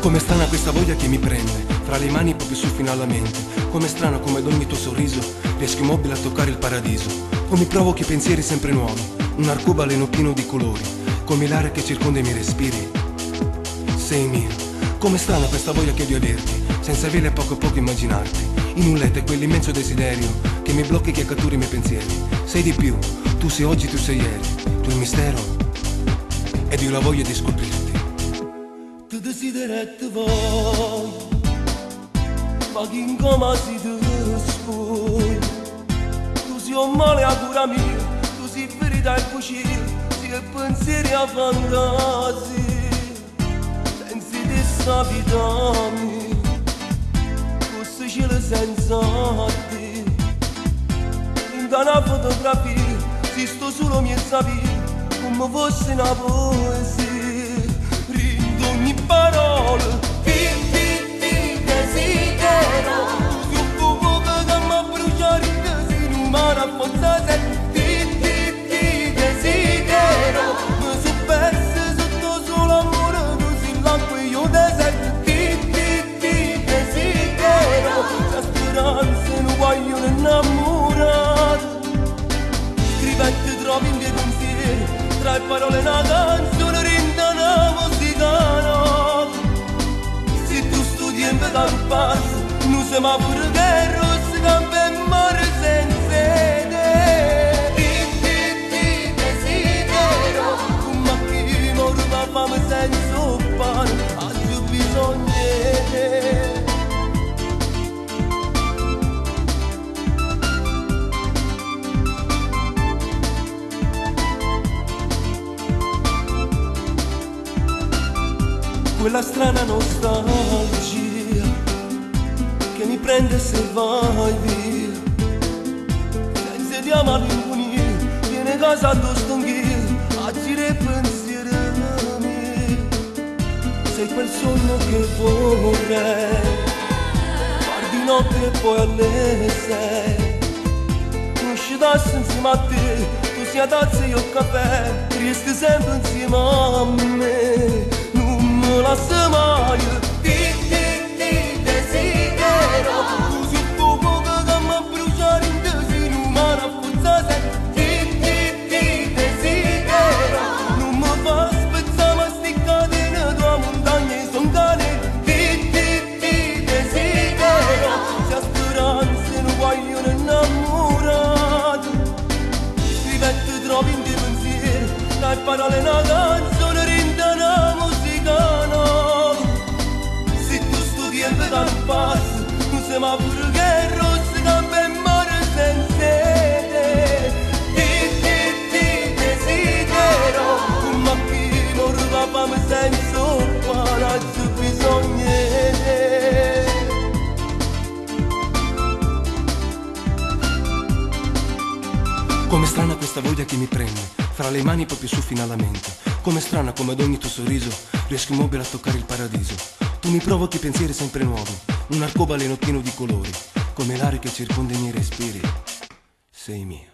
Com'è strana questa voglia che mi prende, fra le mani proprio sul fino alla mente. Com'è strano come ad ogni tuo sorriso riesco immobile a toccare il paradiso. Come provochi pensieri sempre nuovi, un arcobaleno pieno di colori, come l'aria che circonda i miei respiri. Sei mio. Com'è strana questa voglia che ho di averti, senza vele a poco a poco immaginarti. In un letto è quell'immenso desiderio che mi blocca e che cattura i miei pensieri. Sei di più, tu sei oggi, tu sei ieri. Tu il mistero ed io la voglia di scoprirti. Ti desidero e ti voglio, ma chi come si ti spoglia. Tu sei un male a cura mia, tu sei verità e cucina, sei pensieri a fantasia. Senza te sta vita mia, fosse cielo senza te. In una fotografia, si sto solo mezza via, come fosse una poesia. Ogni parola, ti desidero. Tu un fuoco che mi bruciare in desino umano a forza se ti desidero. Mi sono persa sotto solo amore, tu sei l'acqua e io deserto. Ti desidero. C'è speranza, non voglio innamorare. Scrivendo trovi in miei pensieri, tra le parole una canzone rinda una musica. Da un passo, non siamo pure che rosse gambe e mare senza te. Ti desidero, come a chi muore da fame senza pane, oggi ho bisogno di te. Quella strana nostalgia che mi prende se vai via, senza di malinconia, viene casa addosso anch'io, a girare pensieri miei. Sei quel sogno che vorrei, far di notte e poi alle 6, non scedasse insieme a te, tu sia tazza e io caffè, resti sempre insieme a me, non me lascia mai. Le parole una canzone rinda una musica nuova. Se tu studi e vedi un passo, non siamo pure che rosse gambe e mare senza te. Ti desidero, come a chi muore da fame senza pane, oggi ho bisogno di te. Com'è strana questa voglia che mi prende, fra le mani proprio su fino alla mente. Com'è strana come ad ogni tuo sorriso riesco immobile a toccare il paradiso. Tu mi provochi pensieri sempre nuovi, un arcobaleno pieno di colori, come l'aria che circonda i miei respiri. Sei mio.